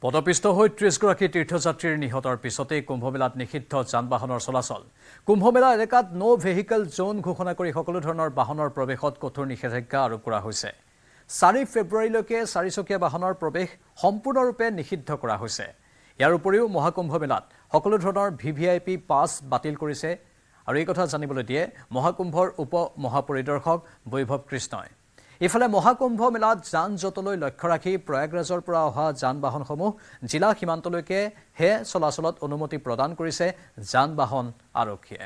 পদপিষ্ট হৈ ৩০গৰাকী তীৰ্থযাত্ৰীৰ নিহতৰ পিছতে কুম্ভমেলাত নিষিদ্ধ যান-বাহনৰ চলাচল। কুম্ভমেলা এলেকাত নো ভেহিকল জোন ঘোষণা কৰি সকলো ধৰণৰ বাহনৰ প্ৰৱেশত কঠোৰ নিষেধাজ্ঞা আৰোপ কৰা হৈছে। ৪ ফেব্ৰুৱাৰীলৈকে চাৰিচকীয়া বাহনৰ প্ৰৱেশ সম্পূৰ্ণৰূপে নিষিদ্ধ কৰা হৈছে। ইয়াৰ উপৰিও মহাকুম্ভমেলাত সকলো ধৰণৰ VVIP পাছ বাতিল কৰিছে আৰু এই কথা জানিবলৈ দিয়ে মহাকুম্ভৰ উপ মহাপৰিদৰ্শক বৈভৱ কৃষ্ণই। ইফালে মহাকুম্ভ মেলাত যান-জঁটলৈ লক্ষ্য ৰাখি প্ৰয়াগৰাজৰ পৰা অহা যান-বাহনসমূহ জিলা সীমান্তলৈকে হে চলাচলত অনুমতি প্ৰদান কৰিছে যান-বাহন আৰক্ষীয়ে।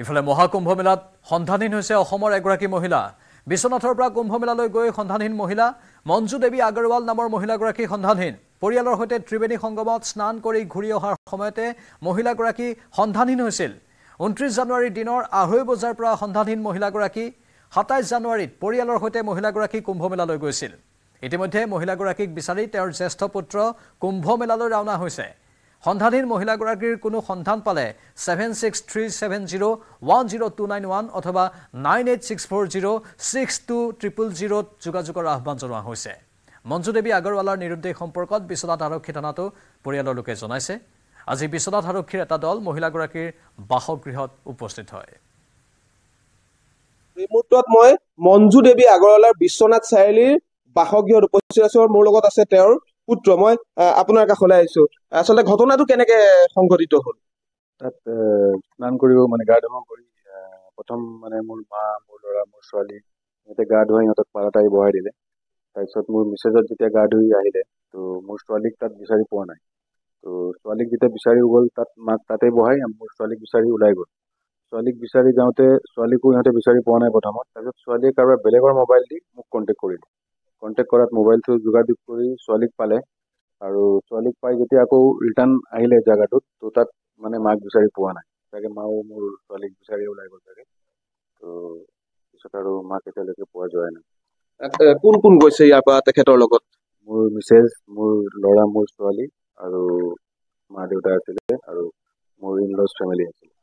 ইফালে মহাকুম্ভ মেলাত সন্ধানহীন হৈছে অসমৰ এগৰাকী মহিলা। বিশ্বনাথৰ পৰা কুম্ভ মেলালৈ গৈ সন্ধানহীন মহিলা মঞ্জু দেৱী আগৰৱাল নামৰ মহিলাগৰাকী সন্ধানহীন। পৰিয়ালৰ সৈতে ত্ৰিবেণী সংগমত স্নান কৰি ঘূৰি অহাৰ সময়তে মহিলাগৰাকী সন্ধানহীন হৈছিল। ২৯ জানুৱাৰীৰ দিনৰ ২:৩০ বজাৰ পৰা সন্ধানহীন মহিলাগৰাকী ২৭ জানুৱাৰীত পৰিয়ালৰ সৈতে মহিলাগৰাকী কুম্ভ মেলালৈ গৈছিল। ইতিমধ্যে মহিলাগৰাকীক বিচাৰি তেওঁৰ জ্যেষ্ঠ পুত্ৰ কুম্ভ মেলালৈ ৰাওনা হৈছে। সন্ধানহীন মহিলাগৰাকীৰ কোনো সন্ধান পালে 7637010291 অথবা 9864062000 যোগাযোগৰ আহ্বান জনোৱা হৈছে। মঞ্জু দেৱী আগৰৱালাৰ নিৰুদ্দেশ সম্পৰ্কত বিশ্বনাথ আৰক্ষী থানাতো পৰিয়ালৰ লোকে জনাইছে। আজি বিশ্বনাথ আৰক্ষীৰ এটা দল মহিলাগৰাকীৰ বাসগৃহত উপস্থিত হয়। এই মুহূৰ্তত মই মঞ্জু দেৱী আগৰৱালাৰ বিশ্বনাথ চাৰিআলিৰ বাসগৃহত উপস্থিত আছো। মোৰ লগত আছে তেওঁৰ পুত্ৰ। মই আপোনাৰ কাষলৈ আহিছো। আচলতে ঘটনাটো কেনেকে সংঘটিত হ'ল? তাত স্নান কৰিব গা ধুব কৰি প্ৰথম মোৰ মা, মোৰ ল'ৰা, মোৰ ছোৱালী সিহঁতে গা ধুৱাই সিহঁতক পাৰাত আহি বহাই দিলে। তাৰপিছত মোৰ মিছেজত যেতিয়া গা ধুই আহিলে তো মোৰ ছোৱালীক তাত বিচাৰি পোৱা নাই। তো ছোৱালীক যেতিয়া বিচাৰি গ'ল তাত মাক তাতে বহাই মোৰ ছোৱালীক বিচাৰি ওলাই গ'ল। ছোৱালীক বিচাৰি যাওঁতে ছোৱালীকো সিহঁতে বিচাৰি পোৱা নাই প্ৰথমত। তাৰপিছত ছোৱালীয়ে কাৰোবাৰ বেলেগৰ মোবাইল দি মোক কণ্টেক্ট কৰিলে। কণ্টেক্ট কৰাত মোবাইলটো যোগাযোগ কৰি ছোৱালীক পালে আৰু ছোৱালীক পাই যেতিয়া আকৌ ৰিটাৰ্ণ আহিলে জেগাটোত তো তাত মাক বিচাৰি পোৱা নাই। চাগে মাও মোৰ ছোৱালীক বিচাৰি ওলাই গ'ল চাগে। তো পিছত আৰু মাক এতিয়ালৈকে পোৱা যোৱাই নাই। কোন কোন গৈছে ইয়াৰ পৰা তেখেতৰ লগত? মোৰ মিছেজ, মোৰ ল'ৰা, মোৰ ছোৱালী আৰু মা দেউতা আছিলে আৰু মোৰ ইনলছ ফেমিলি আছিলে।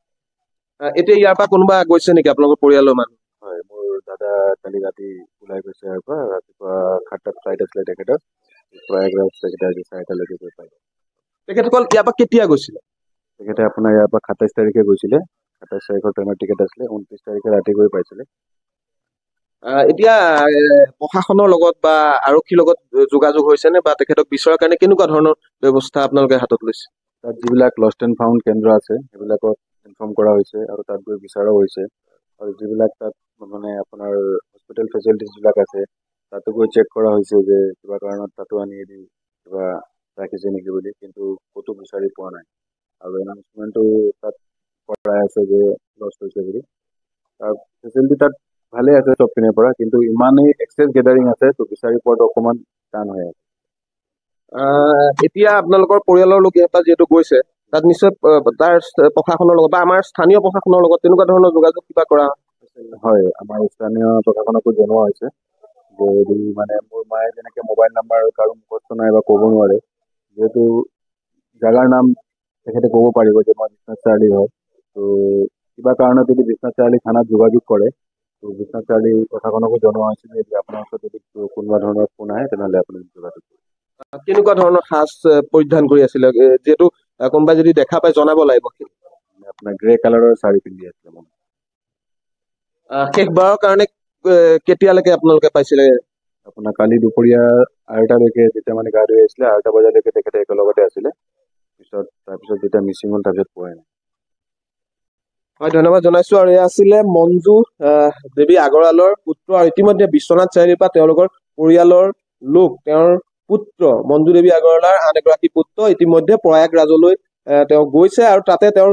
এতিয়া ইয়াৰ পৰা কোনোবা গৈছে নেকি আপোনালোকৰ পৰিয়ালৰ মানুহ? হয়, মোৰ দাদা কালি ৰাতি ওলাই গৈছে ইয়াৰ পৰা। ৰাতিপুৱা 7টাত ফ্লাইট আছিলে তেখেতৰ। প্ৰয়াগৰাজ তেখেতে আজি 4টালৈকে গৈ পায়। তেখেতসকল ইয়াৰ পৰা কেতিয়া গৈছিলে? তেখেতে আপোনাৰ ইয়াৰ পৰা 27 তাৰিখে গৈছিলে। 27 তাৰিখৰ ট্ৰেইনৰ টিকেট আছিলে। 29 তাৰিখে ৰাতি গৈ পাইছিলে। এতিয়া প্ৰশাসনৰ লগত বা আৰক্ষীৰ লগত যোগাযোগ হৈছে নে বা তেখেতক বিচৰাৰ কাৰণে কেনেকুৱা ধৰণৰ ব্যৱস্থা আপোনালোকে হাতত লৈছে? তাত যিবিলাক লষ্ট এণ্ড ফাউণ্ড কেন্দ্ৰ আছে সেইবিলাকত ইনফৰ্ম কৰা হৈছে আৰু তাত গৈ বিচাৰাও হৈছে। আৰু যিবিলাক তাত আপোনাৰ হস্পিটেল ফেচিলিটিজ বিলাক আছে তাতো গৈ চেক কৰা হৈছে যে কিবা কাৰণত তাতো আনি দি কিবা ৰাখিছে নেকি বুলি, কিন্তু ক'তো বিচাৰি পোৱা নাই। আৰু এনাউন্সমেণ্টো তাত কৰাই আছে যে লষ্ট হৈছে বুলি। তাৰ ফেচিলিটি তাত ভালে আছে চব পিনৰ পৰা, কিন্তু ইমানেই এক্সেছ গেডাৰিং আছে তো বিচাৰি পোৱাটো অকণমান টান হৈ আছে। এতিয়া আপোনালোকৰ পৰিয়ালৰ লোক ইয়াৰ পৰা যিহেতু গৈছে তাত নিশ্চয় তাৰ প্ৰশাসনৰ লগত বা আমাৰ স্থানীয় প্ৰশাসনৰ লগত তেনেকুৱা ধৰণৰ যোগাযোগ কিবা কৰা হয়? আমাৰ স্থানীয় প্ৰশাসনকো জনোৱা হৈছে যে মোৰ মায়ে যেনেকে মোবাইল নাম্বাৰ কাৰো মুখস্থ নাই বা ক'ব নোৱাৰে, যিহেতু জেগাৰ নাম তেখেতে ক'ব পাৰিব যে মই বিশ্বনাথ চাৰিআলি হয়। তো কিবা কাৰণত যদি বিশ্বনাথ চাৰিআলি থানাত যোগাযোগ কৰে তো বিশ্বনাথ চাৰিআলি প্ৰশাসনকো জনোৱা হৈছিল যে আপোনাৰ ওচৰত যদি কোনোবা ধৰণৰ ফোন আহে তেনেহ'লে আপুনি যোগাযোগ কৰিব। কেনেকুৱা ধৰণৰ সাজ পৰিধান কৰি আছিলে? যিহেতু কোনোবাই যদি দেখা পাই জনাব লাগিব। আপোনাৰ গ্ৰে কালাৰৰ শাৰী পিন্ধি আছিলে। শেষবাৰৰ কাৰণে কেতিয়ালৈকে আপোনালোকে পাইছিলে? আপোনাৰ কালি দুপৰীয়া 2টালৈকে যেতিয়া গা ধুই আছিলে 2টা বজালৈকে তেখেতে একেলগতে আছিলে। তাৰপিছত যেতিয়া মিচিং হ'ল তাৰপিছত পোৱাই নাই। হয়, ধন্যবাদ জনাইছো। আৰু এয়া আছিলে মঞ্জু দেৱী আগৰৱালৰ পুত্ৰ আৰু ইতিমধ্যে বিশ্বনাথ চাৰিআলিৰ পৰা তেওঁলোকৰ পৰিয়ালৰ লোক, তেওঁৰ পুত্ৰ মঞ্জু দেৱী আগৰৱালাৰ আন এগৰাকী পুত্ৰ ইতিমধ্যে প্ৰয়াগৰাজলৈ তেওঁ গৈছে আৰু তাতে তেওঁৰ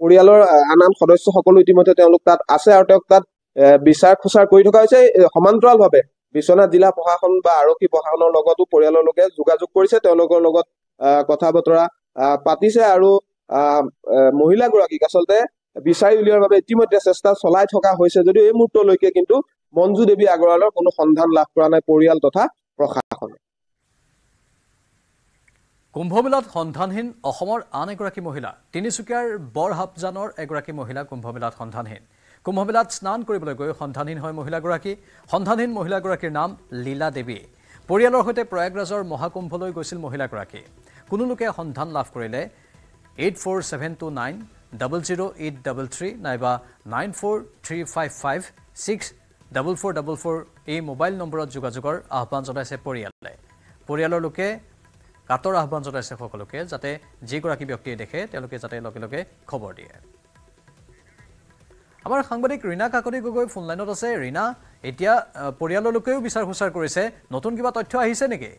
পৰিয়ালৰ আন সদস্য সকলো ইতিমধ্যে তেওঁলোক তাত আছে আৰু তেওঁক তাত বিচাৰ খোচাৰ কৰি থকা হৈছে। সমান্তৰালভাৱে বিশ্বনাথ জিলা প্ৰশাসন বা আৰক্ষী প্ৰশাসনৰ লগতো পৰিয়ালৰ লোকে যোগাযোগ কৰিছে, তেওঁলোকৰ লগত কথা বতৰা পাতিছে আৰু মহিলাগৰাকীক আচলতে বিচাৰি উলিওৱাৰ বাবে ইতিমধ্যে চেষ্টা চলাই থকা হৈছে যদিও এই মুহূৰ্তলৈকে কিন্তু মঞ্জু দেৱী আগৰৱালৰ কোনো সন্ধান লাভ কৰা নাই পৰিয়াল তথা প্ৰশাসনে। কুম্ভমেলাত সন্ধানহীন অসমৰ আন এগৰাকী মহিলা। তিনিচুকীয়াৰ বৰহাপজানৰ এগৰাকী মহিলা কুম্ভমেলাত সন্ধানহীন। কুম্ভমেলাত স্নান কৰিবলৈ গৈ সন্ধানহীন হয় মহিলাগৰাকী সন্ধানহীন মহিলাগৰাকীৰ নাম লীলা দেৱী পৰিয়ালৰ সৈতে প্ৰয়াগৰাজৰ মহাকুম্ভলৈ গৈছিল মহিলাগৰাকী কোনো লোকে সন্ধান লাভ কৰিলে 84729008833 নাইবা 9435564444 এই মোবাইল নম্বৰত যোগাযোগৰ আহ্বান জনাইছে পৰিয়ালৰ লোকে কাতৰ আহ্বান জনাইছে সকলোকে যাতে যিগৰাকী ব্যক্তিয়ে দেখে তেওঁলোকে যাতে লগে লগে খবৰ দিয়ে আমাৰ সাংবাদিক ৰীনা কাকতি গগৈ ফোন লাইনত আছে ৰীনা এতিয়া পৰিয়ালৰ লোকেও বিচাৰ খুচাৰ কৰিছে নতুন কিবা তথ্য আহিছে নেকি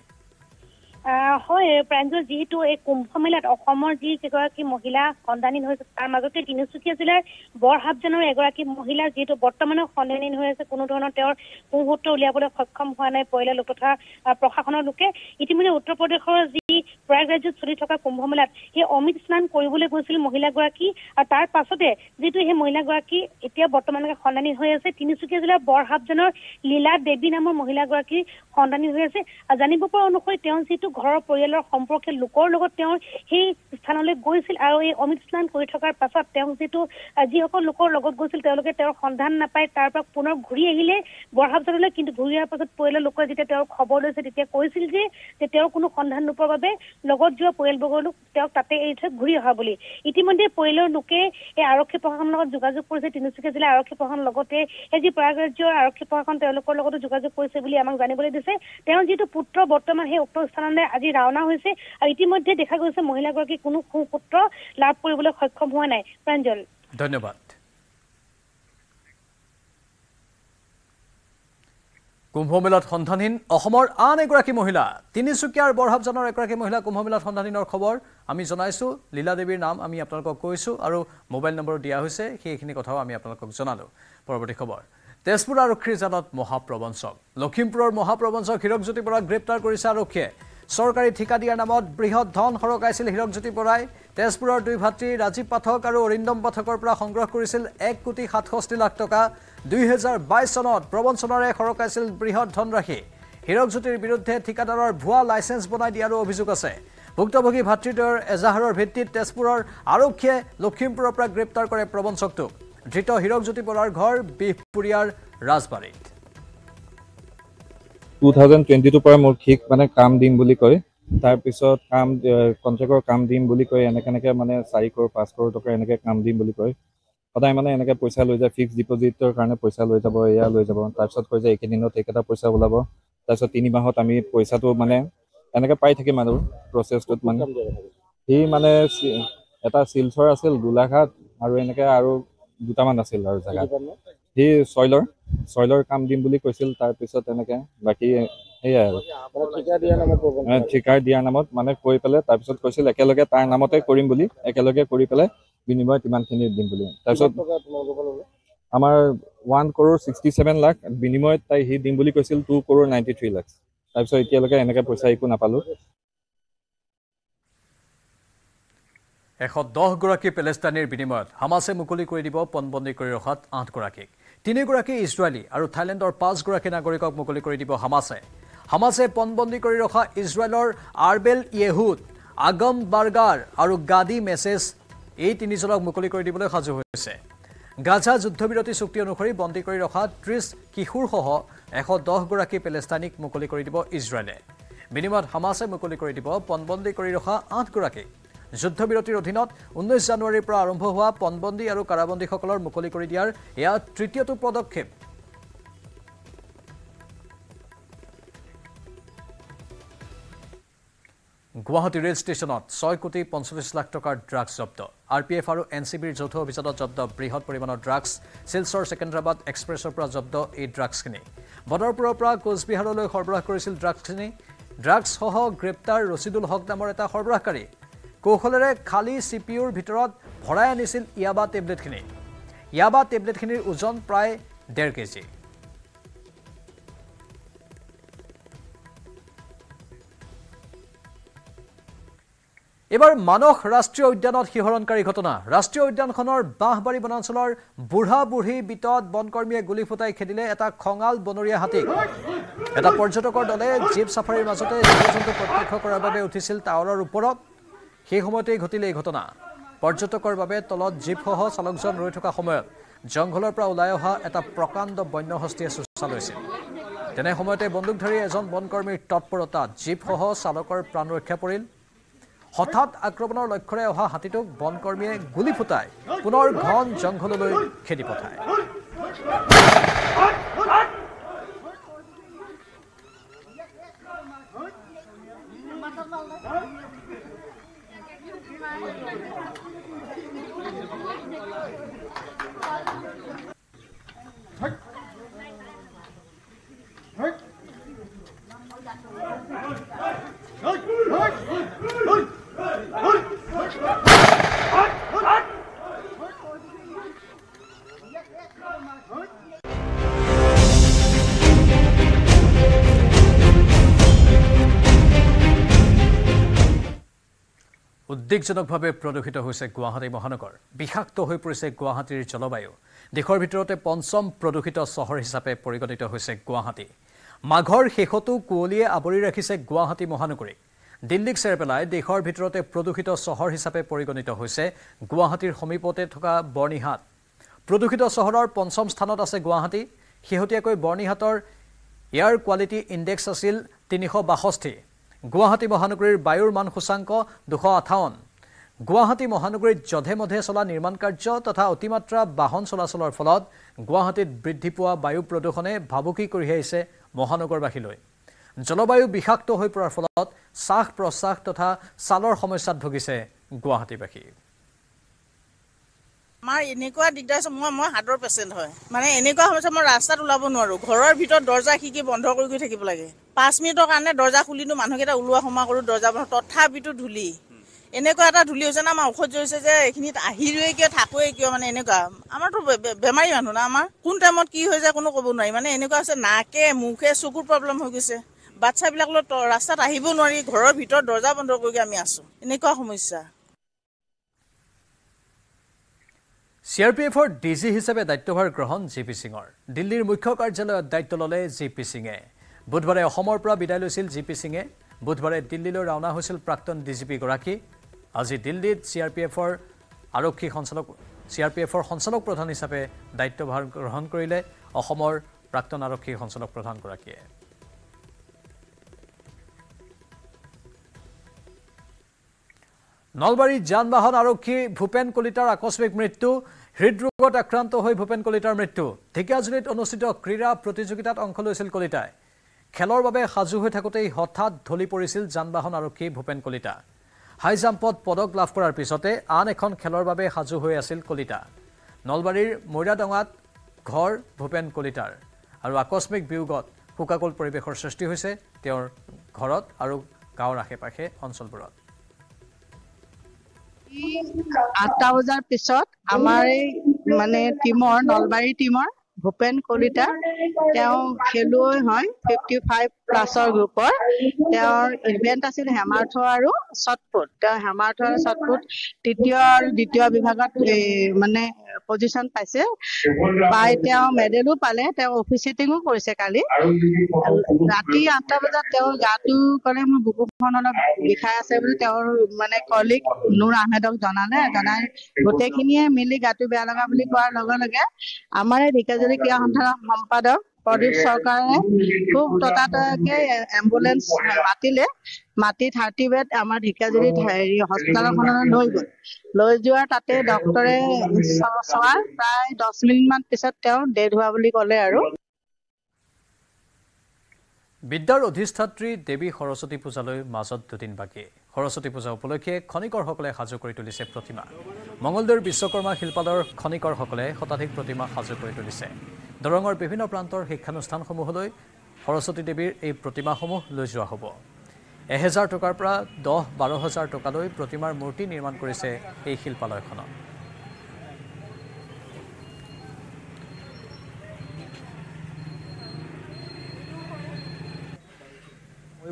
হয় প্ৰাঞ্জল যেহেতু এই কুম্ভ মেলাত অসমৰ যি এগৰাকী মহিলা সন্ধানহীন হৈছে তাৰ মাজতে তিনিচুকীয়া জিলাৰ বৰহাবজানৰ এগৰাকী মহিলা যেহেতু বৰ্তমানে সন্ধানহীন হৈ আছে কোনো ধৰণৰ তেওঁৰ মুহূৰ্ত উলিয়াবলৈ সক্ষম হোৱা নাই পৰিয়ালৰ লোক তথা প্ৰশাসনৰ লোকে ইতিমধ্যে উত্তৰ প্ৰদেশৰ যি প্ৰয়াগৰাজত চলি থকা কুম্ভ মেলাত সেই অমৃত স্নান কৰিবলৈ গৈছিল মহিলাগৰাকী আৰু তাৰ পাছতে যিটো সেই মহিলাগৰাকী এতিয়া বৰ্তমানলৈকে সন্ধানহীন হৈ আছে তিনিচুকীয়া জিলাৰ বৰহাবজানৰ লীলা দেৱী নামৰ মহিলাগৰাকী সন্ধানহীন হৈ আছে জানিব পৰা অনুসৰি তেওঁ যিটো ঘৰৰ পৰিয়ালৰ সম্পৰ্কীয় লোকৰ লগত তেওঁ সেই স্থানলৈ গৈছিল আৰু এই অমৃত স্নান কৰি থকাৰ পাছত তেওঁ যিটো যিসকল লোকৰ লগত গৈছিল তেওঁলোকে তেওঁৰ সন্ধান নাপায় তাৰ পৰা পুনৰ ঘূৰি আহিলে বৰহাবজানলৈ কিন্তু ঘূৰি অহাৰ পাছত পৰিয়ালৰ লোকে যেতিয়া তেওঁৰ খবৰ লৈছে তেতিয়া কৈছিল যে তেওঁৰ কোনো সন্ধান নোপোৱাৰ বাবে লগত যোৱা পৰিয়ালবৰ্গৰ লোক তেওঁক তাতে এৰি থৈ ঘূৰি অহা বুলি ইতিমধ্যে পৰিয়ালৰ লোকে এই আৰক্ষী প্ৰশাসনৰ লগত যোগাযোগ কৰিছে তিনিচুকীয়া জিলা আৰক্ষী প্ৰশাসনৰ লগতে এই যি প্ৰয়াগৰাজ্যৰ আৰক্ষী প্ৰশাসন তেওঁলোকৰ লগতো যোগাযোগ কৰিছে বুলি আমাক জানিবলৈ দিছে তেওঁ যিটো পুত্ৰ বৰ্তমান সেই উক্ত স্থানলৈ আজি ৰাওনা হৈছে আৰু ইতিমধ্যে দেখা গৈছে মহিলাগৰাকী কোনো সুপুত্ৰ লাভ কৰিবলৈ সক্ষম হোৱা নাই প্ৰাঞ্জল ধন্যবাদ কুম্ভমেলাত সন্ধানহীন অসমৰ আন এগৰাকী মহিলা তিনিচুকীয়াৰ বৰহাবজানৰ এগৰাকী মহিলা কুম্ভমেলাত সন্ধানহীনৰ খবৰ আমি জনাইছো লীলা দেৱীৰ নাম আমি আপোনালোকক কৈছো আৰু মোবাইল নম্বৰ দিয়া হৈছে সেইখিনি কথাও আমি আপোনালোকক জনালো পৰৱৰ্তী খবৰ তেজপুৰ আৰক্ষীৰ জালত মহাপ্ৰবঞ্চক লখিমপুৰৰ মহাপ্ৰবঞ্চক হীৰকজ্যোতি বৰাক গ্ৰেপ্তাৰ কৰিছে আৰক্ষীয়ে চৰকাৰী ঠিকা দিয়াৰ নামত বৃহৎ ধন সৰকাইছিল হীৰকজ্যোতি বৰাই তেজপুৰৰ দুই ভাতৃ ৰাজীৱ পাঠক আৰু অৰিন্দম পাঠকৰ পৰা সংগ্ৰহ কৰিছিল 1,67,00,000 টকা 2022 চনত প্ৰবঞ্চনাৰে সৰকাইছিল বৃহৎ ধনৰাশি হীৰকজ্যোতিৰ বিৰুদ্ধে ঠিকাদাৰৰ ভুৱা লাইসেন্স বনাই দিয়াৰো অভিযোগ আছে ভুক্তভোগী ভাতৃদ্বয়ৰ এজাহাৰৰ ভিত্তিত তেজপুৰৰ আৰক্ষীয়ে লখিমপুৰৰ পৰা গ্ৰেপ্তাৰ কৰে প্ৰবঞ্চকটোক ধৃত হীৰকজ্যোতি বৰাৰ ঘৰ বিহপুৰীয়াৰ ৰাজবাৰীত 2022 পৰা মোৰ ঠিক মানে কাম দিম বুলি কয় তাৰ পিছত কাম কন্ট্ৰাক্টৰ কাম দিম বুলি কয় এনেকে মানে 4 কৰোৰ 5 কৰোৰ টকা এনেকে কাম দিম বুলি কয় সদায় মানে এনেকে পইচা লৈ যায় ফিক্স ডিপজিটৰ কাৰণে পইচা লৈ যাব এয়া লৈ যাব তাৰ পিছত কয় যে একেদিনত একেটা পইচা ওলাব তাৰ পিছত 3 মাহত আমি পইচাটো মানে এনেকে পাই থাকিম আৰু প্ৰসেছটোত মানে হি মানে এটা শিলচৰ আছিল গোলাঘাট আৰু এনেকে আৰু দুটামান আছিল আৰু জায়গা হি সয়লৰ কাম দিম বুলি কৈছিল তাৰ পিছত এনেকে বাকি হেয়া আৰু ঠিকাৰ দিয়াৰ নামত মানে কৈ পেলাই তাৰ পিছত কৈছিল একেলগে তাৰ নামতে কৰিম বুলি একেলগে কৰি পেলাই বিনিময়ত ইমানখিনি দিম বুলি তাৰ পিছত আমাৰ 1,67 লাখ বিনিময়ত তাই হি দিম বুলি কৈছিল 2,93 লাখ তাৰ পিছত এতিয়ালৈকে এনেকে পইচা একো নাপালো 110 গৰাকী পেলেষ্টাইনীৰ বিনিময়ত হামাছে মুকলি কৰি দিব পণবন্দী কৰি ৰখাত 8 গৰাকীক 3 গৰাকী ইজৰাইলী আৰু থাইলেণ্ডৰ 5 গৰাকী নাগৰিকক মুকলি কৰি দিব হামাছে পণবন্দী কৰি ৰখা ইজৰাইলৰ আৰবেল ইয়েহুদ আগম বাৰ্গাৰ আৰু গাদি মেছেজ এই 3 জনক মুকলি কৰি দিবলৈ সাজু হৈছে গাজা যুদ্ধবিৰতি চুক্তি অনুসৰি বন্দী কৰি ৰখা 30 কিশোৰসহ 110 গৰাকী পেলেষ্টাইনীক মুকলি কৰি দিব ইজৰাইলে বিনিময়ত হামাছে মুকলি কৰি দিব পণবন্দী কৰি ৰখা 8 গৰাকী যুদ্ধবিৰতিৰ অধীনত 19 জানুৱাৰীৰ পৰা আৰম্ভ হোৱা পণবন্দী আৰু কাৰাবন্দীসকলৰ মুকলি কৰি দিয়াৰ এয়া তৃতীয়টো পদক্ষেপ গুৱাহাটী ৰেল ষ্টেচনত 6,45 লাখ টকাৰ ড্ৰাগছ জব্দ আৰপিএফ আৰু এনচিবিৰ যৌথ অভিযানত জব্দ বৃহৎ পৰিমাণৰ ড্ৰাগছ শিলচৰ সেকেন্দ্ৰাবাদ এক্সপ্ৰেছৰ পৰা জব্দ এই ড্ৰাগছখিনি বদৰপুৰৰ পৰা কোচবিহাৰলৈ সৰবৰাহ কৰিছিল ড্ৰাগছখিনি ড্ৰাগছসহ গ্ৰেপ্তাৰ ৰচিদুল হক নামৰ এটা সৰবৰাহকাৰী কৌশলেৰে খালী চিপিউৰ ভিতৰত ভৰাই আনিছিল ইয়াবা টেবলেটখিনিৰ ওজন প্ৰায় 1.5 কেজি এবাৰ মানস ৰাষ্ট্ৰীয় উদ্যানত শিহৰণকাৰী ঘটনা ৰাষ্ট্ৰীয় উদ্যানখনৰ বাঁহবাৰী বনাঞ্চলৰ বুঢ়া বুঢ়ী বিতত বনকৰ্মীয়ে গুলী ফুটাই খেদিলে এটা খঙাল বনৰীয়া হাতীক এটা পৰ্যটকৰ দলে জীপ সাফাৰীৰ মাজতে জীৱ-জন্তু প্ৰত্যক্ষ কৰাৰ বাবে উঠিছিল টাৱাৰৰ ওপৰত সেই সময়তেই ঘটিলে এই ঘটনা পৰ্যটকৰ বাবে তলত জীপসহ চালকজন ৰৈ থকা সময়ত জংঘলৰ পৰা ওলাই অহা এটা প্ৰকাণ্ড বন্যহস্তীয়ে চোচা লৈছিল। তেনে সময়তে বন্দুকধাৰী এজন বনকৰ্মীৰ তৎপৰতাত জীপসহ চালকৰ প্ৰাণ ৰক্ষা পৰিল। হঠাৎ আক্ৰমণৰ লক্ষ্যৰে অহা হাতীটোক বনকৰ্মীয়ে গুলী ফুটাই পুনৰ ঘন জংঘললৈ খেদি পঠায়। উদ্বেগজনকভাৱে প্ৰদূষিত হৈছে গুৱাহাটী মহানগৰ। বিষাক্ত হৈ পৰিছে গুৱাহাটীৰ জলবায়ু। দেশৰ ভিতৰতে পঞ্চম প্ৰদূষিত চহৰ হিচাপে পৰিগণিত হৈছে গুৱাহাটী। মাঘৰ শেষতো কুঁৱলীয়ে আৱৰি ৰাখিছে গুৱাহাটী মহানগৰীক। দিল্লীক চেৰ পেলাই দেশৰ ভিতৰতে প্ৰদূষিত চহৰ হিচাপে পৰিগণিত হৈছে গুৱাহাটীৰ সমীপতে থকা বৰ্ণিহাট। প্ৰদূষিত চহৰৰ পঞ্চম স্থানত আছে গুৱাহাটী। শেহতীয়াকৈ বৰ্ণিহাটৰ এয়াৰ কোৱালিটি ইণ্ডেক্স আছিল 362। গুৱাহাটী মহানগৰীৰ বায়ুৰ মান সূচাংক 258। গুৱাহাটী মহানগৰীত যধে মধে চলা নিৰ্মাণ কাৰ্য তথা অতিমাত্ৰা বাহন চলাচলৰ ফলত গুৱাহাটীত বৃদ্ধি পোৱা বায়ু প্ৰদূষণে ভাবুকি কঢ়িয়াইছে মহানগৰবাসীলৈ। জলবায়ু বিষাক্ত হৈ পৰাৰ ফলত শ্বাস প্ৰশ্বাস তথা ছালৰ সমস্যাত ভুগিছে গুৱাহাটীবাসী। আমাৰ এনেকুৱা দিগদাৰ আছে, মই হাৰ্টৰ পেচেণ্ট হয়, মানে এনেকুৱা সমস্যা মই ৰাস্তাত ওলাব নোৱাৰো। ঘৰৰ ভিতৰত দৰ্জা খিৰিকী বন্ধ কৰি থাকিব লাগে। 5 মিনিটৰ কাৰণে দৰ্জা খুলিনো মানুহকেইটা ওলোৱা সোমোৱা কৰোঁ, দৰ্জা বন্ধ, তথাপিতো ধূলি। এনেকুৱা এটা ধূলি হৈছে না, আমাৰ ঔষধ জৰিছে যে এইখিনিত আহিলোৱে কিয় থাকোৱে কিয়, মানে এনেকুৱা। আমাৰতো বেমাৰী মানুহ না, আমাৰ কোন টাইমত কি হৈ যায় কোনো ক'ব নোৱাৰি। মানে এনেকুৱা হৈছে নাকে মুখে চকুৰ প্ৰব্লেম হৈ গৈছে। বাচ্ছাবিলাক ৰাস্তাত আহিব নোৱাৰি, ঘৰৰ ভিতৰত দৰ্জা বন্ধ কৰি আমি আছো, এনেকুৱা সমস্যা। CRPFৰ DG হিচাপে দায়িত্বভাৰ গ্ৰহণ GP সিঙৰ। দিল্লীৰ মুখ্য কাৰ্যালয়ত দায়িত্ব ল'লে GP সিঙে। বুধবাৰে অসমৰ পৰা বিদায় লৈছিল GP সিঙে। বুধবাৰে দিল্লীলৈ ৰাওনা হৈছিল প্ৰাক্তন DGP গৰাকী। আজি দিল্লীত CRPFৰ সঞ্চালক প্ৰধান হিচাপে দায়িত্বভাৰ গ্ৰহণ কৰিলে অসমৰ প্ৰাক্তন আৰক্ষী সঞ্চালক প্ৰধানগৰাকীয়ে। নলবাৰীত যান বাহন আৰক্ষী ভূপেন কলিতাৰ আকস্মিক মৃত্যু। হৃদৰোগত আক্ৰান্ত হৈ ভূপেন কলিতাৰ মৃত্যু। ঢেকিয়াজুলিত অনুষ্ঠিত ক্ৰীড়া প্ৰতিযোগিতাত অংশ লৈছিল কলিতাই। খেলৰ বাবে সাজু হৈ থাকোঁতেই হঠাৎ ঢলি পৰিছিল যান বাহন আৰক্ষী ভূপেন কলিতা। হাই জাম্পত পদক লাভ কৰাৰ পিছতে আন এখন খেলৰ বাবে সাজু হৈ আছিল কলিতা। নলবাৰীৰ মৈৰাডঙাত ঘৰ ভূপেন কলিতাৰ আৰু আকস্মিক বিয়োগত শোকাকুল পৰিৱেশৰ সৃষ্টি হৈছে তেওঁৰ ঘৰত আৰু গাঁৱৰ আশে পাশে অঞ্চলবোৰত। 8টা বজাৰ পিছত আমাৰ মানে টিমৰ নলবাৰী টিমৰ ভূপেন কলিতা তেওঁ খেলুৱৈ হয় 55+ গ্ৰুপৰ। তেওঁৰ ইভেন্ট আছিল হেমাৰ্থ আৰু শ্বটপুট। তেওঁ হেমাৰ্থ আৰু শ্বটপুট তৃতীয় আৰু দ্বিতীয় বিভাগত মানে পজিশ্যন পাইছে। পাই তেওঁ মেডেলো পালে। তেওঁ অফিচিয়েটিঙো কৰিছে কালি। ৰাতি 8টা বজাত তেওঁৰ গাটো ক'লে মোৰ বুকুখন অলপ বিষাই আছে বুলি তেওঁৰ মানে কলিগ নুৰ আহমেদক জনালে। জনাই গোটেইখিনিয়ে মিলি গাটো বেয়া লগা বুলি কোৱাৰ লগে লগে আমাৰ ঢেকিয়াজুলি ক্ৰীড়া সন্থাৰ সম্পাদক প্ৰদীপ চৰকাৰে খুব ততাতয়াকে এম্বুলেন্স মাতিলে। মাতি 30 বেড আমাৰ ঢেকিয়াজুলি হস্পিটেলখনলৈ লৈ গ'ল। লৈ যোৱাৰ তাতে ডক্টৰে চোৱাৰ প্ৰায় 10 মিনিটমান পিছত তেওঁ ডেড হোৱা বুলি ক'লে। আৰু বিদ্যাৰ অধিষ্ঠাত্ৰী দেৱী সৰস্বতী পূজালৈ মাজত 2 দিন বাকী। সৰস্বতী পূজা উপলক্ষে খনিকৰসকলে সাজু কৰি তুলিছে প্ৰতিমা। মঙলদৈৰ বিশ্বকৰ্মা শিল্পালয়ৰ খনিকৰসকলে শতাধিক প্ৰতিমা সাজু কৰি তুলিছে। দৰঙৰ বিভিন্ন প্ৰান্তৰ শিক্ষানুষ্ঠানসমূহলৈ সৰস্বতী দেৱীৰ এই প্ৰতিমাসমূহ লৈ যোৱা হ'ব। 1000 টকাৰ পৰা 10-12 হাজাৰ টকালৈ প্ৰতিমাৰ মূৰ্তি নিৰ্মাণ কৰিছে এই শিল্পালয়খনত।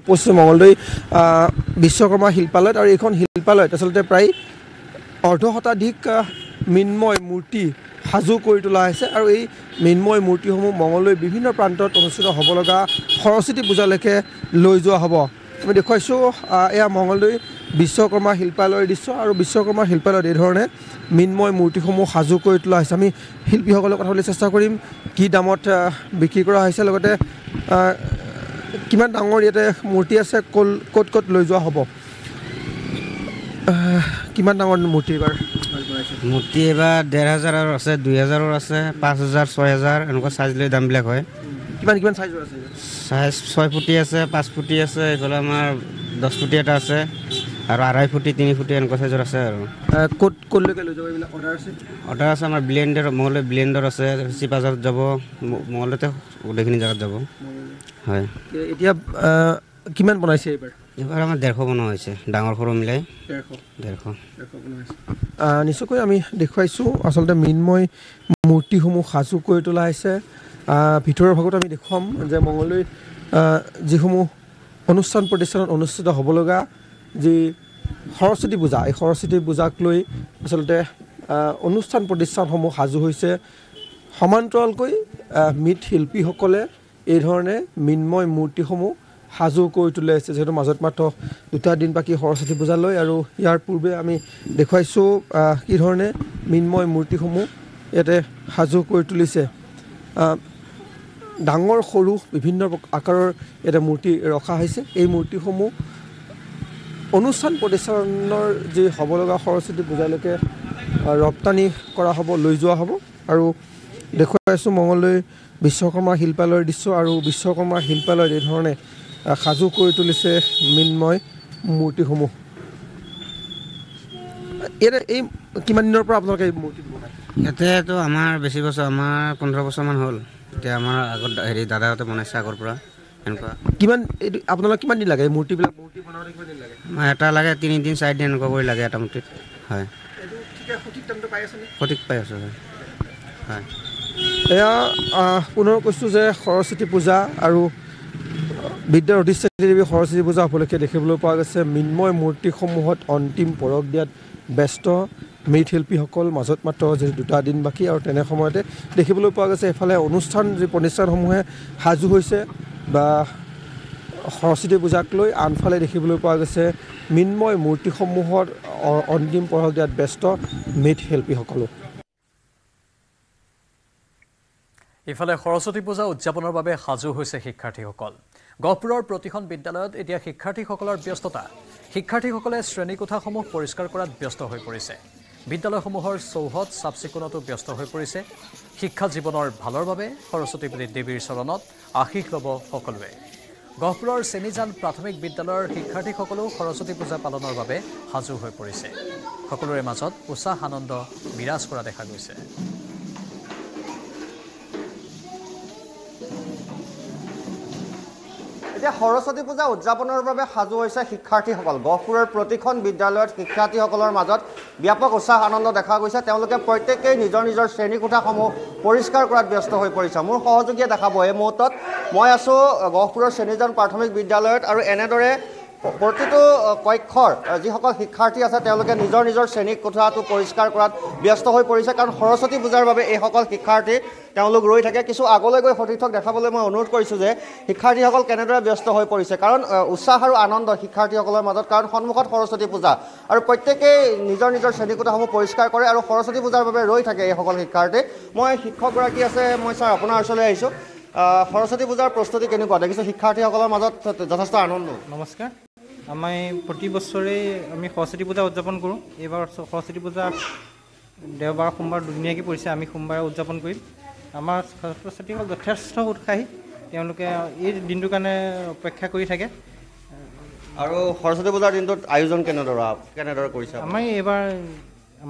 পশ্চিম মঙলদৈ বিশ্বকৰ্মা শিল্পালয়ত আৰু এইখন শিল্পালয়ত আচলতে প্ৰায় অৰ্ধশতাধিক মৃন্ময় মূৰ্তি সাজু কৰি তোলা হৈছে। আৰু এই মৃন্ময় মূৰ্তিসমূহ মঙলদৈ বিভিন্ন প্ৰান্তত অনুষ্ঠিত হ'ব লগা সৰস্বতী পূজালৈকে লৈ যোৱা হ'ব। আমি দেখুৱাইছোঁ এয়া মঙলদৈ বিশ্বকৰ্মা শিল্পালয়ৰ দৃশ্য আৰু বিশ্বকৰ্মা শিল্পালয়ত এই ধৰণে মৃন্ময় মূৰ্তিসমূহ সাজু কৰি তোলা হৈছে আমি শিল্পীসকলৰ কথা ক'বলৈ চেষ্টা কৰিম কি দামত বিক্ৰী কৰা হৈছে লগতে কিমান ডাঙৰ ইয়াতে মূৰ্তি আছে ক'ত লৈ যোৱা হ'ব কিমান ডাঙৰ মূৰ্তি এইবাৰ মূৰ্তি এইবাৰ 1500 আছে 2000 আছে 5000 6000 এনেকুৱা চাইজ লৈ দামবিলাক হয় কিমান চাইজৰ আছে চাইজ 6 ফুটি আছে 5 ফুটি আছে এইফালে আমাৰ 10 ফুটি এটা আছে আৰু 2.5 ফুটি 3 ফুটি এনেকুৱা চাইজৰ আছে আৰু ক'লৈকে লৈ যাব এইবিলাক অৰ্ডাৰ আছে আমাৰ মঙলদৈ ব্লেণ্ডাৰ আছে চিপাজাৰত যাব মঙলদৈতে গোটেইখিনি জেগাত যাব হয় এতিয়া কিমান বনাইছে এইবাৰ আমাৰ 150 বনোৱা হৈছে ডাঙৰ সৰু মিলাই 150 নিশ্চয়কৈ আমি দেখুৱাইছোঁ আচলতে মৃন্ময় মূৰ্তিসমূহ সাজু কৰি তোলা হৈছে ভিতৰৰ ভাগত আমি দেখুৱাম যে মঙলদৈ যিসমূহ অনুষ্ঠান প্ৰতিষ্ঠানত অনুষ্ঠিত হ'ব লগা যি সৰস্বতী পূজা এই সৰস্বতী পূজাক লৈ আচলতে অনুষ্ঠান প্ৰতিষ্ঠানসমূহ সাজু হৈছে সমান্তৰালকৈ মৃৎশিল্পীসকলে এই ধৰণে মৃন্ময় মূৰ্তিসমূহ সাজু কৰি তোলে আছে যিহেতু মাজত মাত্ৰ 2 দিন বাকী সৰস্বতী পূজালৈ আৰু ইয়াৰ পূৰ্বে আমি দেখুৱাইছোঁ কি ধৰণে মৃন্ময় মূৰ্তিসমূহ ইয়াতে সাজু কৰি তুলিছে ডাঙৰ সৰু বিভিন্ন আকাৰৰ এটা মূৰ্তি ৰখা হৈছে এই মূৰ্তিসমূহ অনুষ্ঠান প্ৰতিষ্ঠানৰ যি হ'ব লগা সৰস্বতী পূজালৈকে ৰপ্তানি কৰা হ'ব লৈ যোৱা হ'ব আৰু দেখুৱাইছোঁ মঙলদৈ বিশ্বকৰ্মা শিল্পালয়ৰ দৃশ্য আৰু বিশ্বকৰ্মা শিল্পালয়ত এই ধৰণে সাজু কৰি তুলিছে মৃন্ময় মূৰ্তিসমূহ এই কিমান দিনৰ পৰা আপোনালোকে এই মূৰ্তি বনায় ইয়াতেতো আমাৰ বেছি বছৰ আমাৰ 15 বছৰমান হ'ল এতিয়া আমাৰ আগত দাদাহঁতে বনাইছে আগৰ পৰা এনেকুৱা আপোনালোক কিমান দিন লাগে এই মূৰ্তি বনাওঁতে কিমান দিন লাগে এটা লাগে 3 দিন 4 দিন এনেকুৱা কৰি লাগে এটা মূৰ্তিত হয় সঠিক পাই আছোঁ হয় এয়া পুনৰ কৈছোঁ যে সৰস্বতী পূজা আৰু বিদ্যাৰ অধিষ্ঠাত্ৰী দেৱী সৰস্বতী পূজা উপলক্ষে দেখিবলৈ পোৱা গৈছে মৃন্ময় মূৰ্তিসমূহত অন্তিম পৰশ দিয়াত ব্যস্ত মৃৎশিল্পীসকল মাজত মাত্ৰ যিহেতু 2 দিন বাকী আৰু তেনে সময়তে দেখিবলৈ পোৱা গৈছে এফালে অনুষ্ঠান যি প্ৰতিষ্ঠানসমূহে সাজু হৈছে বা সৰস্বতী পূজাক লৈ আনফালে দেখিবলৈ পোৱা গৈছে মৃন্ময় মূৰ্তিসমূহত অন্তিম পৰশ দিয়াত ব্যস্ত মৃৎশিল্পীসকলো ইফালে সৰস্বতী পূজা উদযাপনৰ বাবে সাজু হৈছে শিক্ষাৰ্থীসকল গহপুৰৰ প্ৰতিখন বিদ্যালয়ত এতিয়া শিক্ষাৰ্থীসকলৰ ব্যস্ততা শিক্ষাৰ্থীসকলে শ্ৰেণীকোঠাসমূহ পৰিষ্কাৰ কৰাত ব্যস্ত হৈ পৰিছে বিদ্যালয়সমূহৰ চৌহদ চাফচিকুণতো ব্যস্ত হৈ পৰিছে শিক্ষা জীৱনৰ ভালৰ বাবে সৰস্বতী দেৱীৰ চৰণত আশীষ ল'ব সকলোৱে গহপুৰৰ চেনিজান প্ৰাথমিক বিদ্যালয়ৰ শিক্ষাৰ্থীসকলেও সৰস্বতী পূজা পালনৰ বাবে সাজু হৈ পৰিছে সকলোৰে মাজত উৎসাহ আনন্দ বিৰাজ কৰা দেখা গৈছে এতিয়া সৰস্বতী পূজা উদযাপনৰ বাবে সাজু হৈছে শিক্ষাৰ্থীসকল গহপুৰৰ প্ৰতিখন বিদ্যালয়ত শিক্ষাৰ্থীসকলৰ মাজত ব্যাপক উৎসাহ আনন্দ দেখা গৈছে তেওঁলোকে প্ৰত্যেকেই নিজৰ নিজৰ শ্ৰেণীকোঠাসমূহ পৰিষ্কাৰ কৰাত ব্যস্ত হৈ পৰিছে মোৰ সহযোগীয়ে দেখাব এই মুহূৰ্তত মই আছোঁ গহপুৰৰ চেনিজান প্ৰাথমিক বিদ্যালয়ত আৰু এনেদৰে প্ৰতিটো কক্ষৰ যিসকল শিক্ষাৰ্থী আছে তেওঁলোকে নিজৰ নিজৰ শ্ৰেণীকোঠাটো পৰিষ্কাৰ কৰাত ব্যস্ত হৈ পৰিছে কাৰণ সৰস্বতী পূজাৰ বাবে এইসকল শিক্ষাৰ্থী তেওঁলোক ৰৈ থাকে কিছু আগলৈ গৈ সতীৰ্থক দেখাবলৈ মই অনুৰোধ কৰিছোঁ যে শিক্ষাৰ্থীসকল কেনেদৰে ব্যস্ত হৈ পৰিছে কাৰণ উৎসাহ আৰু আনন্দ শিক্ষাৰ্থীসকলৰ মাজত কাৰণ সন্মুখত সৰস্বতী পূজা আৰু প্ৰত্যেকেই নিজৰ নিজৰ শ্ৰেণীকোঠাসমূহ পৰিষ্কাৰ কৰে আৰু সৰস্বতী পূজাৰ বাবে ৰৈ থাকে এইসকল শিক্ষাৰ্থী মই শিক্ষকগৰাকী আছে মই ছাৰ আপোনাৰ ওচৰলৈ আহিছোঁ সৰস্বতী পূজাৰ প্ৰস্তুতি কেনেকুৱা দেখিছোঁ শিক্ষাৰ্থীসকলৰ মাজত যথেষ্ট আনন্দ নমস্কাৰ আমি প্ৰতি বছৰেই আমি সৰস্বতী পূজা উদযাপন কৰোঁ এইবাৰ সৰস্বতী পূজা দেওবাৰ সোমবাৰ দুদিনীয়াকৈ পৰিছে আমি সোমবাৰে উদযাপন কৰিম আমাৰ ছাত্ৰ ছাত্ৰীসকল যথেষ্ট উৎসাহী তেওঁলোকে এই দিনটোৰ কাৰণে অপেক্ষা কৰি থাকে আৰু সৰস্বতী পূজাৰ দিনটোত আয়োজন কেনেদৰে কৰিছে আমি এইবাৰ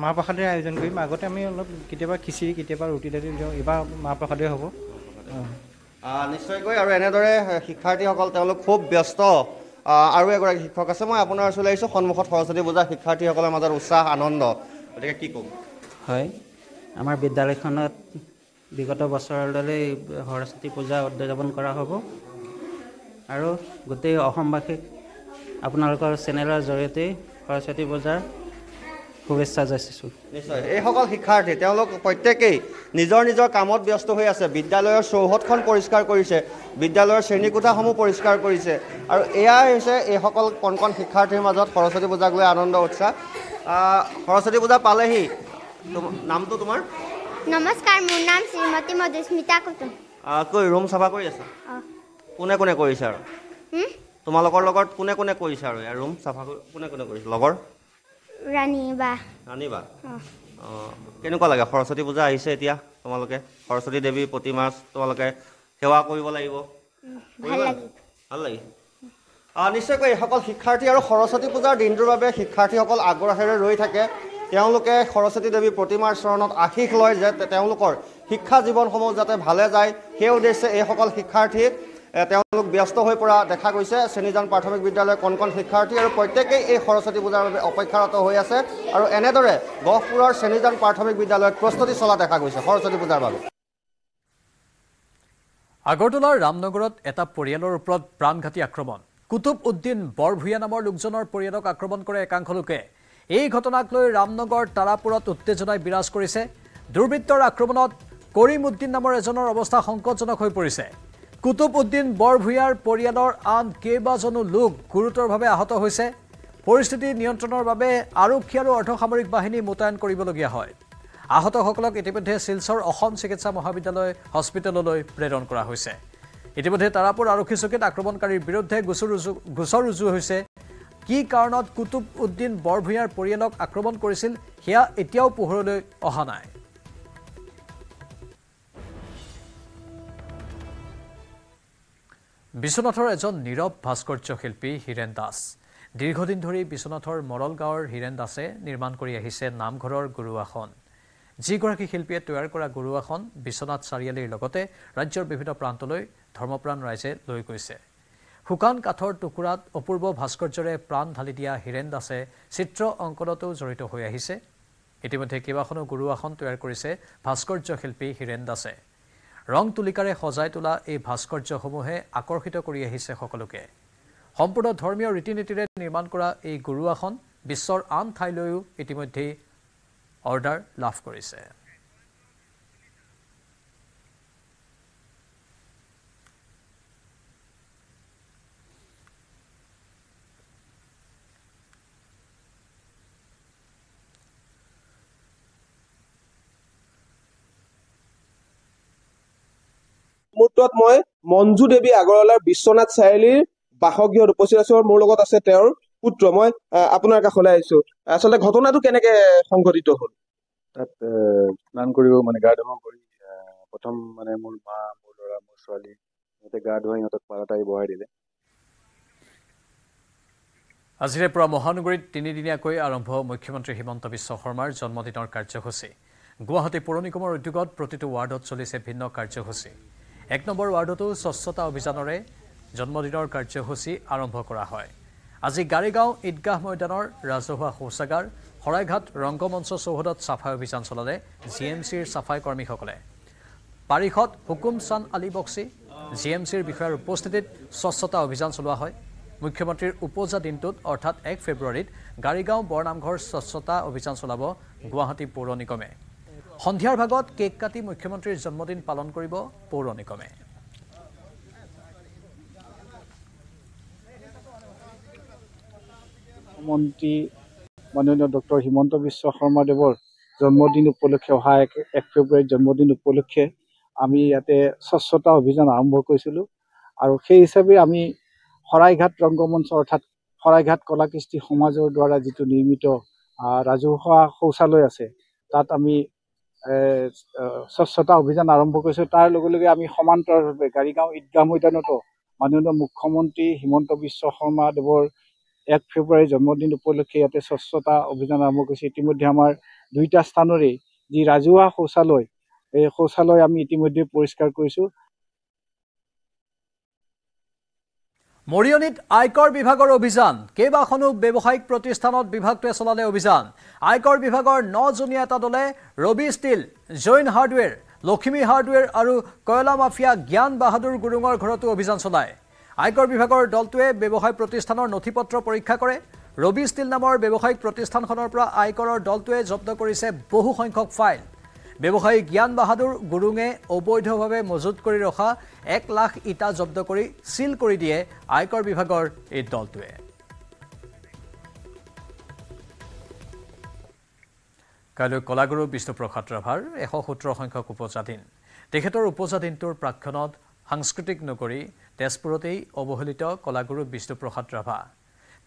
মাহ প্ৰসাদেৰে আয়োজন কৰিম আগতে আমি অলপ কেতিয়াবা খিচিৰি কেতিয়াবা ৰুটি দালি দিওঁ এইবাৰ মাহ প্ৰসাদেৰে হ'ব নিশ্চয়কৈ আৰু এনেদৰে শিক্ষাৰ্থীসকল তেওঁলোক খুব ব্যস্ত আৰু এগৰাকী শিক্ষক আছে মই আপোনাৰ ওচৰলৈ আহিছোঁ সন্মুখত সৰস্বতী পূজা শিক্ষাৰ্থীসকলৰ মাজত উৎসাহ আনন্দ গতিকে কি ক'ম হয় আমাৰ বিদ্যালয়খনত বিগত বছৰৰ দৰে সৰস্বতী পূজা উদযাপন কৰা হ'ব আৰু গোটেই অসমবাসীক আপোনালোকৰ চেনেলৰ জৰিয়তে সৰস্বতী পূজাৰ শুভেচ্ছা যাচিছোঁ। নিশ্চয় এইসকল শিক্ষাৰ্থী তেওঁলোক প্ৰত্যেকেই নিজৰ নিজৰ কামত ব্যস্ত হৈ আছে। বিদ্যালয়ৰ চৌহদখন পৰিষ্কাৰ কৰিছে, বিদ্যালয়ৰ শ্ৰেণীকোঠাসমূহ পৰিষ্কাৰ কৰিছে, আৰু এয়াই হৈছে এইসকল কণ কণ শিক্ষাৰ্থীৰ মাজত সৰস্বতী পূজাক লৈ আনন্দ উৎসাহ। সৰস্বতী পূজা পালেহি। নামটো তোমাৰ? নমস্কাৰ, মোৰ নাম শ্ৰীমতী মধুস্মিতা কুতুম। কৈ ৰুম চাফা কৰি আছা? কোনে কোনে কৰিছে? আৰু তোমালোকৰ লগত কোনে কোনে কৰিছে? আৰু ইয়াৰ ৰুম চাফা কোনে কোনে কৰিছে? লগৰ ৰাণী বা। কেনেকুৱা লাগে? সৰস্বতী পূজা আহিছে এতিয়া, তোমালোকে সৰস্বতী দেৱীৰ প্ৰতিমা তোমালোকে সেৱা কৰিব লাগিব। ভাল লাগে। নিশ্চয়কৈ এইসকল শিক্ষাৰ্থী আৰু সৰস্বতী পূজাৰ দিনটোৰ বাবে শিক্ষাৰ্থীসকল আগ্ৰহেৰে ৰৈ থাকে। তেওঁলোকে সৰস্বতী দেৱীৰ প্ৰতিমাৰ চৰণত আশীষ লয় যে তেওঁলোকৰ শিক্ষা জীৱনসমূহ যাতে ভালে যায়, সেই উদ্দেশ্যে এইসকল শিক্ষাৰ্থী তেওঁলোক ব্যস্ত হৈ পৰা দেখা গৈছে। চেনীজান প্ৰাথমিক বিদ্যালয়ৰ কণ কণ শিক্ষাৰ্থী আৰু প্ৰত্যেকেই এই সৰস্বতী পূজাৰ বাবে অপেক্ষাৰত হৈ আছে, আৰু এনেদৰে গহপুৰৰ চেনীজান প্ৰাথমিক বিদ্যালয়ত প্ৰস্তুতি চলা দেখা গৈছে সৰস্বতী পূজাৰ বাবে। আগৰতলাৰ ৰামনগৰত এটা পৰিয়ালৰ ওপৰত প্ৰাণঘাতী আক্ৰমণ। কুতুব উদ্দিন বৰভূঞা নামৰ লোকজনৰ পৰিয়ালক আক্ৰমণ কৰে একাংশ লোকে। এই ঘটনাক লৈ ৰামনগৰ তাৰাপুৰত উত্তেজনাই বিৰাজ কৰিছে। দুৰ্বৃত্তৰ আক্ৰমণত কৰিম উদ্দিন নামৰ এজনৰ অৱস্থা সংকটজনক হৈ পৰিছে। কুতুব উদ্দিন বৰভূঞাৰ পৰিয়ালৰ আন কেইবাজনো লোক গুৰুতৰভাৱে আহত হৈছে। পৰিস্থিতি নিয়ন্ত্ৰণৰ বাবে আৰক্ষী আৰু অৰ্ধসামৰিক বাহিনী মোতায়েন কৰিবলগীয়া হয়। আহতসকলক ইতিমধ্যে শিলচৰ অসম চিকিৎসা মহাবিদ্যালয় হস্পিটেললৈ প্ৰেৰণ কৰা হৈছে। ইতিমধ্যে তাৰাপুৰ আৰক্ষী চকীত আক্ৰমণকাৰীৰ বিৰুদ্ধে গোচৰ ৰুজু হৈছে। কি কাৰণত কুতুব উদ্দিন বৰভূঞাৰ পৰিয়ালক আক্ৰমণ কৰিছিল সেয়া এতিয়াও পোহৰলৈ অহা নাই। বিশ্বনাথৰ এজন নীৰৱ ভাস্কৰ্য শিল্পী হীৰেণ দাস। দীৰ্ঘদিন ধৰি বিশ্বনাথৰ মৰল গাঁৱৰ হীৰেণ দাসে নিৰ্মাণ কৰি আহিছে নামঘৰৰ গুৰুআসন। যিগৰাকী শিল্পীয়ে তৈয়াৰ কৰা গুৰুআসন বিশ্বনাথ চাৰিআলিৰ লগতে ৰাজ্যৰ বিভিন্ন প্ৰান্তলৈ ধৰ্মপ্ৰাণ ৰাইজে লৈ গৈছে। শুকান কাঠৰ টুকুৰাত অপূৰ্ব ভাস্কৰ্যৰে প্ৰাণ ঢালি দিয়া হীৰেণ দাসে চিত্ৰ অংকনতো জড়িত হৈ আহিছে। ইতিমধ্যে কেইবাখনো গুৰুআসন তৈয়াৰ কৰিছে ভাস্কৰ্য শিল্পী হীৰেণ দাসে। ৰং তুলিকাৰে সজাই তোলা এই ভাস্কৰ্যসমূহে আকৰ্ষিত কৰি আহিছে সকলোকে। সম্পূৰ্ণ ধৰ্মীয় ৰীতি নীতিৰে নিৰ্মাণ কৰা এই গুৰুআসন বিশ্বৰ আন ঠাইলৈও ইতিমধ্যেই অৰ্ডাৰ লাভ কৰিছে। মুহূৰ্তত মই মঞ্জু দেৱী আগৰৱালাৰ বিশ্বনাথ চাৰিআলিৰ বাসগৃহত উপস্থিত আছো। মোৰ লগত আছে তেওঁৰ পুত্ৰ। মই আপোনাৰ কাষলৈ আহিছো। আচলতে ঘটনাটো কেনেকে সংঘটিত হ'ল? তাত স্নান কৰিব মানে গা ধুব কৰি প্ৰথম মানে মোৰ মা, মোৰ ল'ৰা, মোৰ ছোৱালী সিহঁতে গা ধুৱাই সিহঁতক পাৰাত আহি বহাই দিলে। আজিৰে পৰা মহানগৰীত তিনিদিনীয়াকৈ আৰম্ভ মুখ্যমন্ত্ৰী হিমন্ত বিশ্ব শৰ্মাৰ জন্মদিনৰ কাৰ্যসূচী। গুৱাহাটী পৌৰ নিগমৰ উদ্যোগত প্ৰতিটো ৱাৰ্ডত চলিছে ভিন্ন কাৰ্যসূচী। ১ নম্বৰ ৱাৰ্ডতো স্বচ্ছতা অভিযানৰে জন্মদিনৰ কাৰ্যসূচী আৰম্ভ কৰা হয়। আজি গাড়ীগাঁও ঈদগাহ ময়দানৰ ৰাজহুৱা শৌচাগাৰ, শৰাইঘাট ৰংগমঞ্চ চৌহদত চাফাই অভিযান চলালে GMCৰ চাফাই কৰ্মীসকলে। পাৰিষদ হুকুম চান আলী বক্সি GMCৰ বিষয়াৰ উপস্থিতিত স্বচ্ছতা অভিযান চলোৱা হয়। মুখ্যমন্ত্ৰীৰ উপজা দিনটোত অৰ্থাৎ ১ ফেব্ৰুৱাৰীত গাড়ীগাঁও বৰনামঘৰ স্বচ্ছতা অভিযান চলাব গুৱাহাটী পৌৰ নিগমে। সন্ধিয়াৰ ভাগত কেক কাটি মুখ্যমন্ত্ৰীৰ জন্মদিন পালন কৰিব পৌৰ নিগমে। মন্ত্ৰী মাননীয় ডক্টৰ হিমন্ত বিশ্ব শৰ্মাদেৱৰ জন্মদিন উপলক্ষে অহা ১ ফেব্ৰুৱাৰীত জন্মদিন উপলক্ষে আমি ইয়াতে স্বচ্ছতা অভিযান আৰম্ভ কৰিছিলোঁ, আৰু সেই হিচাপে আমি শৰাইঘাট ৰংগমঞ্চ অৰ্থাৎ শৰাইঘাট কলা কৃষ্টি সমাজৰ দ্বাৰা যিটো নিৰ্মিত ৰাজহুৱা শৌচালয় আছে তাত আমি স্বচ্ছতা অভিযান আৰম্ভ কৰিছোঁ। তাৰ লগে লগে আমি সমান্তৰালভাৱে গাড়ীগাঁও ঈদগাহ ময়দানতো মাননীয় মুখ্যমন্ত্ৰী হিমন্ত বিশ্ব শৰ্মাদেৱৰ ১ ফেব্ৰুৱাৰীৰ জন্মদিন উপলক্ষে ইয়াতে স্বচ্ছতা অভিযান আৰম্ভ কৰিছে। ইতিমধ্যে আমাৰ ২টা স্থানৰে যি ৰাজহুৱা শৌচালয়, এই শৌচালয় আমি ইতিমধ্যে পৰিষ্কাৰ কৰিছোঁ। মৰিয়নীত আয়কৰ বিভাগৰ অভিযান। কেইবাখনো ব্যৱসায়িক প্ৰতিষ্ঠানত বিভাগটোৱে চলালে অভিযান। আয়কৰ বিভাগৰ ৯জনীয়া এটা দলে ৰবি ষ্টীল, জৈন হাৰ্ডৱেৰ, লখিমী হাৰ্ডৱেৰ আৰু কয়লা মাফিয়া জ্ঞান বাহাদুৰ গুৰুঙৰ ঘৰতো অভিযান চলায়। আয়কৰ বিভাগৰ দলটোৱে ব্যৱসায় প্ৰতিষ্ঠানৰ নথি পত্ৰ পৰীক্ষা কৰে। ৰবি ষ্টিল নামৰ ব্যৱসায়িক প্ৰতিষ্ঠানখনৰ পৰা আয়কৰৰ দলটোৱে জব্দ কৰিছে বহু সংখ্যক ফাইল ব্যৱসায়ী জ্ঞান বাহাদুৰ গুৰুঙে অবৈধভাৱে মজুত কৰি ৰখা 1 লাখ ইটা জব্দ কৰি সিল কৰি দিয়ে আয়কৰ বিভাগৰ এই দলটোৱে কাইলৈ কলাগুৰু বিষ্ণুপ্ৰসাদ ৰাভাৰ 117 সংখ্যক উপজাতিন তেখেতৰ উপজাতিনটোৰ প্ৰাক্ষণত সাংস্কৃতিক নগৰী তেজপুৰতেই অৱহেলিত কলাগুৰু বিষ্ণুপ্ৰসাদ ৰাভা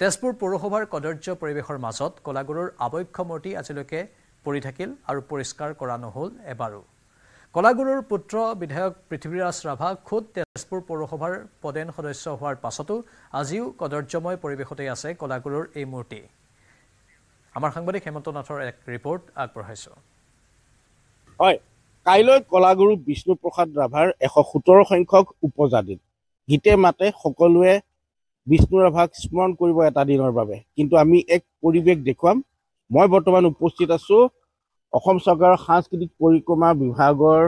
তেজপুৰ পৌৰসভাৰ কদৰ্য পৰিৱেশৰ মাজত কলাগুৰুৰ আবক্ষ মূৰ্তি আজিলৈকে পৰি থাকিল আৰু পৰিষ্কাৰ কৰা নহল এবাৰো কলাগুৰুৰ পুত্ৰ বিধায়ক পৃথ্বীৰাজ ৰাভা খুদ তেজপুৰ পৌৰসভাৰ পদেন সদস্য হোৱাৰ পাছতো আজিও কদৰ্যময় পৰিৱেশতে আছে কলাগুৰুৰ এই মূৰ্তি আমাৰ সাংবাদিক হেমন্ত নাথৰ এক ৰিপৰ্ট আগবঢ়াইছো হয় কাইলৈ কলাগুৰু বিষ্ণুপ্ৰসাদ ৰাভাৰ 117 সংখ্যক উপজাতি গীতে মাতে সকলোৱে বিষ্ণু ৰাভাক স্মৰণ কৰিব এটা দিনৰ বাবে কিন্তু আমি এক পৰিৱেশ দেখুৱাম মই বৰ্তমান উপস্থিত আছো অসম চৰকাৰৰ সাংস্কৃতিক পৰিক্ৰমা বিভাগৰ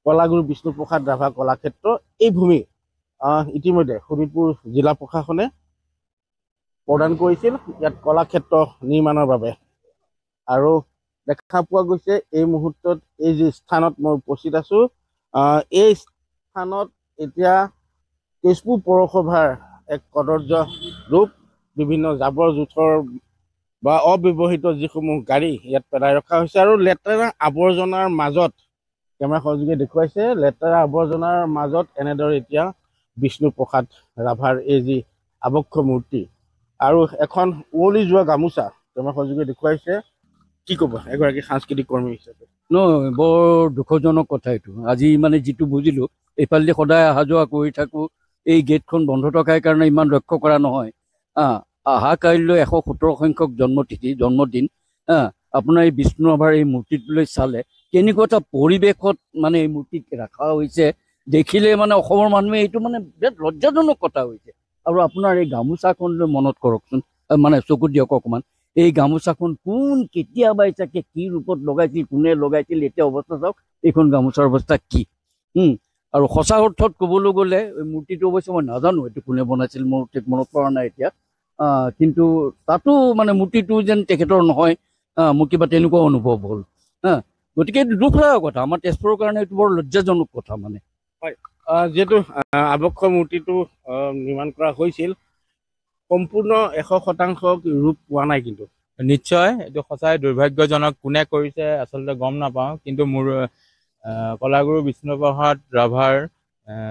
কলাগুৰু বিষ্ণুপ্ৰসাদ ৰাভা কলাক্ষেত্ৰ এই ভূমি ইতিমধ্যে শোণিতপুৰ জিলা প্ৰশাসনে প্ৰদান কৰিছিল ইয়াত কলাক্ষেত্ৰ নিৰ্মাণৰ বাবে আৰু দেখা পোৱা গৈছে এই মুহূৰ্তত এই যে স্থানত মই উপস্থিত আছো এই স্থানত এতিয়া তেজপুৰ পৌৰসভাৰ এক কদৰ্য ৰূপ বিভিন্ন জাবৰ জোথৰ বা অব্যৱহৃত যিসমূহ গাড়ী ইয়াত পেলাই ৰখা হৈছে আৰু লেতেৰা আৱৰ্জনাৰ মাজত কেমেৰা সহযোগে দেখুৱাইছে লেতেৰা আৱৰ্জনাৰ মাজত এনেদৰে এতিয়া বিষ্ণুপ্ৰসাদ ৰাভাৰ এই যি আবক্ষ মূৰ্তি আৰু এখন উৱলি যোৱা গামোচা কেমেৰা সহযোগে দেখুৱাইছে কি ক'ব এগৰাকী সাংস্কৃতিক কৰ্মী হিচাপে বৰ দুখজনক কথা এইটো আজি মানে যিটো বুজিলো এইফালে সদায় অহা যোৱা কৰি থাকো এই গেটখন বন্ধ থকাৰ কাৰণে ইমান লক্ষ্য কৰা নহয় অহা কাইলৈ 117 সংখ্যক জন্মদিন আপোনাৰ এই বিষ্ণু ৰাভাৰ এই মূৰ্তিটোলৈ চালে কেনেকুৱা এটা পৰিৱেশত মানে এই মূৰ্তিক ৰখা হৈছে দেখিলে মানে অসমৰ মানুহে এইটো মানে বিৰাট লজ্জাজনক কথা হৈছে আৰু আপোনাৰ এই গামোচাখনলৈ মনত কৰকচোন মানে চকু দিয়ক অকণমান এই গামোচাখন কোন কেতিয়া বাইচাকে কি ৰূপত লগাইছিল কোনে লগাইছিল এতিয়া অৱস্থা চাওক এইখন গামোচাৰ অৱস্থা কি আৰু সঁচা অৰ্থত ক'বলৈ গ'লে মূৰ্তিটো অৱশ্যে মই নাজানো এইটো কোনে বনাইছিল মোৰ ঠিক মনত পৰা নাই এতিয়া কিন্তু তাতো মানে মূৰ্তিটো যেন তেখেতৰ নহয় মোৰ কিবা তেনেকুৱা অনুভৱ হ'ল গতিকে এইটো দুখ লগা কথা আমাৰ তেজপুৰৰ কাৰণে এইটো বৰ লজ্জাজনক কথা মানে হয় যিহেতু আবক্ষ মূৰ্তিটো নিৰ্মাণ কৰা হৈছিল সম্পূৰ্ণ 100% ৰূপ পোৱা নাই কিন্তু নিশ্চয় এইটো সঁচাই দুৰ্ভাগ্যজনক কোনে কৰিছে আচলতে গম নাপাওঁ কিন্তু মোৰ কলাগুৰু বিষ্ণুপ্ৰসাদ ৰাভাৰ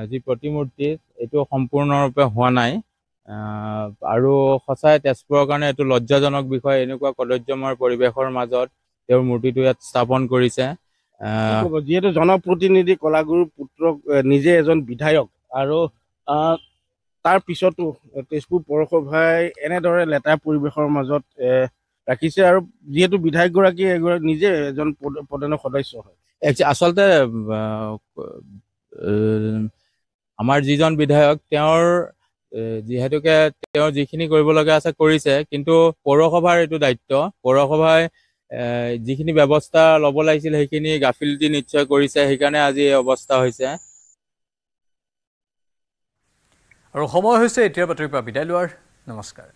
যি প্ৰতিমূৰ্তি এইটো সম্পূৰ্ণৰূপে হোৱা নাই আৰু সঁচাই তেজপুৰৰ কাৰণে এইটো লজ্জাজনক বিষয় এনেকুৱা কদৰ্যময় পৰিৱেশৰ মাজত তেওঁৰ মূৰ্তিটো ইয়াত স্থাপন কৰিছে যিহেতু জনপ্ৰতিনিধি কলাগুৰু পুত্ৰ নিজে এজন বিধায়ক আৰু তাৰ পিছতো তেজপুৰ পৌৰসভাই এনেদৰে লেতেৰা পৰিৱেশৰ মাজত ৰাখিছে আৰু যিহেতু বিধায়কগৰাকী নিজে এজন পদেন সদস্য হয় আচলতে আমাৰ যিজন বিধায়ক তেওঁৰ যিহেতুকে তেওঁ যিখিনি কৰিব লগা আছে কৰিছে কিন্তু পৌৰসভাৰ এইটো দায়িত্ব পৌৰসভাই যিখিনি ব্যৱস্থা ল'ব লাগিছিল সেইখিনি গাফিলতি নিশ্চয় কৰিছে সেইকাৰণে আজি এই অৱস্থা হৈছে আৰু সময় হৈছে এতিয়াৰ বাতৰিৰ পৰা বিদায় লোৱাৰ নমস্কাৰ